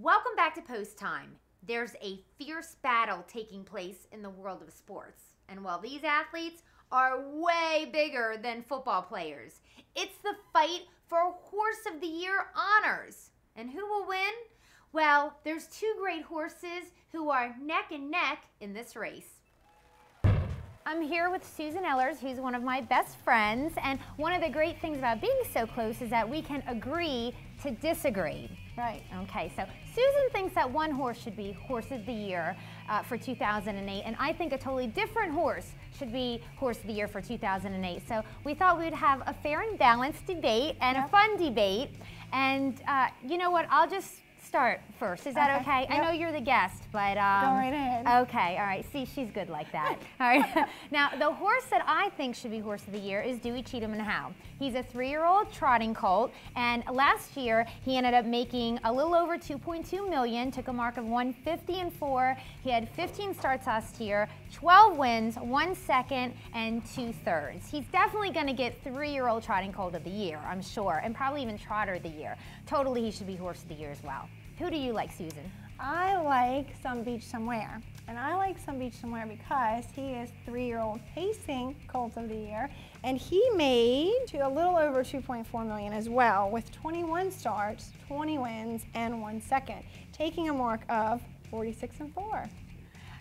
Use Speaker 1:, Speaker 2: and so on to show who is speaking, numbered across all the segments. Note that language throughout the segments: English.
Speaker 1: Welcome back to Post Time. There's a fierce battle taking place in the world of sports. And while these athletes are way bigger than football players, it's the fight for Horse of the Year honors. And who will win? Well, there's two great horses who are neck and neck in this race. I'm here with Susan Ellers, who's one of my best friends, and one of the great things about being so close is that we can agree to disagree.
Speaker 2: Right.
Speaker 1: Okay, so Susan thinks that one horse should be Horse of the Year for 2008, and I think a totally different horse should be Horse of the Year for 2008. So we thought we'd have a fair and balanced debate and a fun debate. And you know what, I'll just start first. Is that okay?
Speaker 2: Yep.
Speaker 1: I know you're the guest, but
Speaker 2: go right ahead.
Speaker 1: Okay, all right. See, she's good like that. All right. Now, the horse that I think should be Horse of the Year is Deweycheatumnhowe. He's a 3-year-old trotting colt, and last year he ended up making a little over 2.2 million, took a mark of 150-4. He had 15 starts last year, 12 wins, 1 second, and 2/3. He's definitely going to get 3-year-old trotting colt of the year, I'm sure, and probably even trotter of the year. Totally, he should be Horse of the Year as well. Who do you like, Susan?
Speaker 2: I like Somebeachsomewhere. And I like Somebeachsomewhere because he is 3-year-old pacing colt of the year. And he made a little over 2.4 million as well, with 21 starts, 20 wins, and 1 second, taking a mark of 46-4.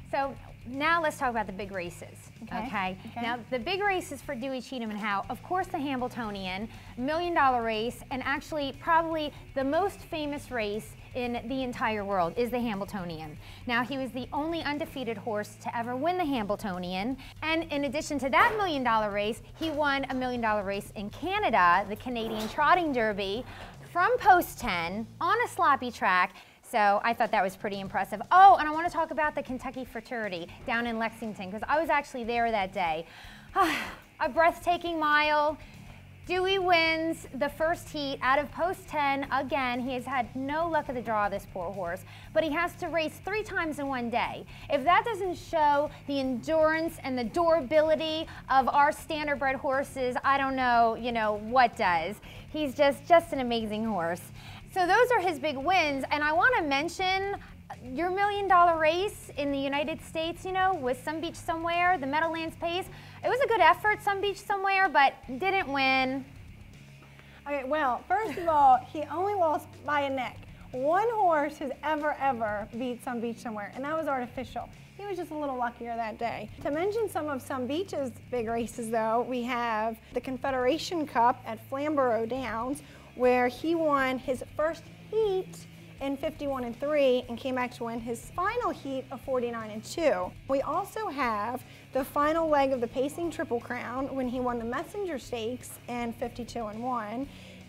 Speaker 1: So now let's talk about the big races. Okay. Now the big races for Deweycheatumnhowe, of course, the Hambletonian, $1 million race, and actually probably the most famous race in the entire world is the Hambletonian. Now, he was the only undefeated horse to ever win the Hambletonian, and in addition to that $1 million race, he won a $1 million race in Canada, the Canadian Trotting Derby, from post 10 on a sloppy track. So I thought that was pretty impressive. Oh, and I want to talk about the Kentucky Fraternity down in Lexington, because I was actually there that day. A breathtaking mile. Dewey wins the first heat out of post 10 again. He has had no luck of the draw, this poor horse, but he has to race 3 times in one day. If that doesn't show the endurance and the durability of our standardbred horses, I don't know, what does. He's just an amazing horse. So those are his big wins, and I want to mention your $1 million race in the United States, with Somebeachsomewhere, the Meadowlands Pace. It was a good effort, Somebeachsomewhere, but didn't win.
Speaker 2: Okay, well, first of all, he only lost by a neck. One horse has ever beat Somebeachsomewhere, and that was artificial. He was just a little luckier that day. To mention some of Somebeach's big races, though, we have the Confederation Cup at Flamborough Downs, where he won his first heat in 51-3 and came back to win his final heat of 49-2. We also have the final leg of the Pacing Triple Crown when he won the Messenger Stakes in 52-1.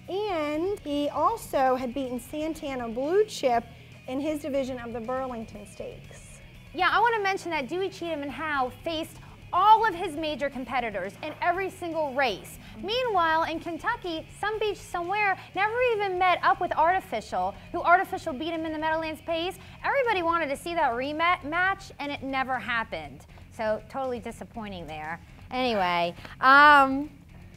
Speaker 2: And he also had beaten Santana Blue Chip in his division of the Burlington Stakes.
Speaker 1: Yeah, I want to mention that Deweycheatumnhowe faced all of his major competitors in every single race. Meanwhile, in Kentucky, Somebeachsomewhere never even met up with Artificial, who Artificial beat him in the Meadowlands Pace. Everybody wanted to see that rematch, and it never happened. So totally disappointing there. Anyway,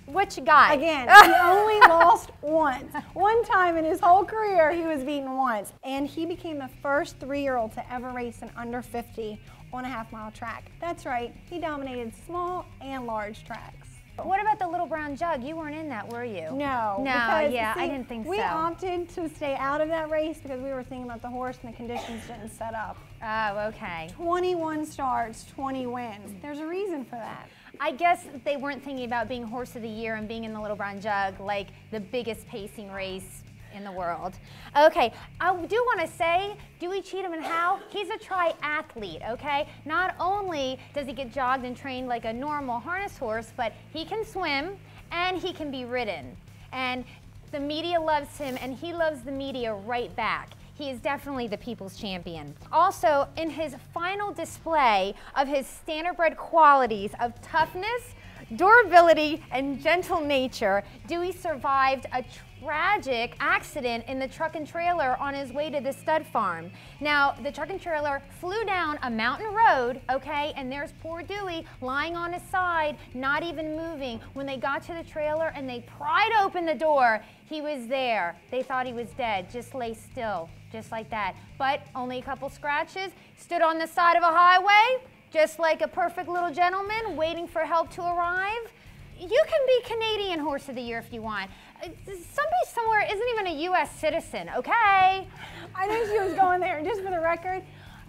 Speaker 1: what you got?
Speaker 2: Again, he only lost once. One time in his whole career, he was beaten once. And he became the first 3-year-old to ever race an under 50 on a half-mile track. That's right, he dominated small and large tracks.
Speaker 1: What about the Little Brown Jug? You weren't in that, were you?
Speaker 2: No.
Speaker 1: No,
Speaker 2: because,
Speaker 1: yeah,
Speaker 2: see,
Speaker 1: I didn't think so.
Speaker 2: We opted to stay out of that race because we were thinking about the horse and the conditions didn't set up.
Speaker 1: Oh, okay.
Speaker 2: 21 starts, 20 wins. There's a reason for that.
Speaker 1: I guess they weren't thinking about being Horse of the Year and being in the Little Brown Jug like the biggest pacing race in the world. Okay, I do want to say, Deweycheatumnhowe, he's a triathlete, okay? Not only does he get jogged and trained like a normal harness horse, but he can swim and he can be ridden. And the media loves him and he loves the media right back. He is definitely the people's champion. Also, in his final display of his standardbred qualities of toughness, durability, and gentle nature, Dewey survived a tragic accident in the truck and trailer on his way to the stud farm. Now, the truck and trailer flew down a mountain road, okay, and there's poor Dewey lying on his side, not even moving. When they got to the trailer and they pried open the door, he was there. They thought he was dead, just lay still. just like that. But only a couple scratches. Stood on the side of a highway, just like a perfect little gentleman, waiting for help to arrive. You can be Canadian Horse of the Year if you want. Somebeachsomewhere isn't even a U.S. citizen, okay?
Speaker 2: I knew she was going there. Just for the record,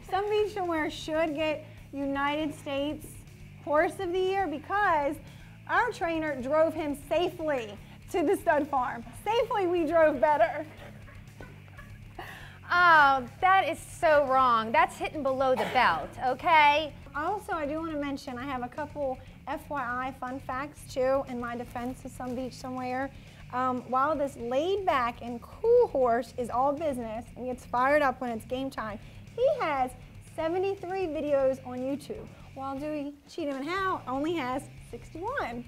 Speaker 2: Somebeachsomewhere should get United States Horse of the Year because our trainer drove him safely to the stud farm. Safely, we drove better.
Speaker 1: Oh, that is so wrong. That's hitting below the belt, okay?
Speaker 2: Also, I do want to mention I have a couple FYI fun facts too in my defense of Somebeachsomewhere. While this laid back and cool horse is all business and gets fired up when it's game time, he has 73 videos on YouTube, while Deweycheatumnhowe only has 61.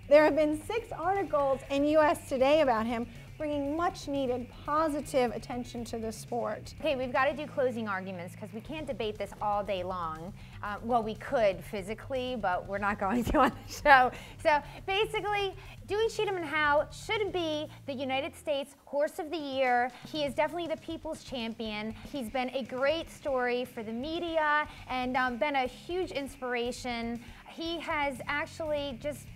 Speaker 2: There have been 6 articles in US Today about him, bringing much needed positive attention to the sport.
Speaker 1: Okay, we've got to do closing arguments because we can't debate this all day long. Well, we could physically, but we're not going to on the show. So basically, Deweycheatumnhowe should be the United States Horse of the Year. He is definitely the people's champion. He's been a great story for the media and been a huge inspiration. He has actually just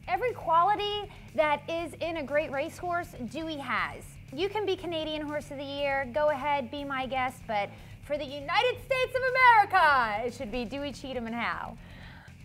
Speaker 1: every quality that is in a great racehorse, Dewey has. You can be Canadian Horse of the Year. Go ahead, be my guest, but for the United States of America, it should be Deweycheatumnhowe.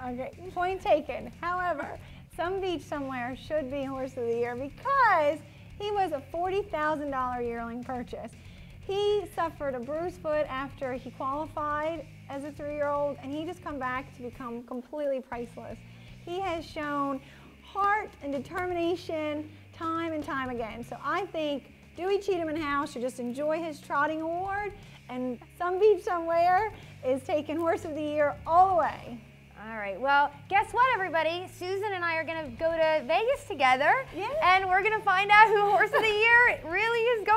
Speaker 2: Okay, point taken. However, Somebeachsomewhere should be Horse of the Year because he was a $40,000 yearling purchase. He suffered a bruised foot after he qualified as a 3-year-old, and he just come back to become completely priceless. He has shown heart and determination time and time again. So I think Deweycheatumnhowe should just enjoy his trotting award, and Somebeachsomewhere is taking Horse of the Year all the way.
Speaker 1: All right, well, guess what, everybody? Susan and I are going to go to Vegas together, and we're going to find out who Horse of the Year really is going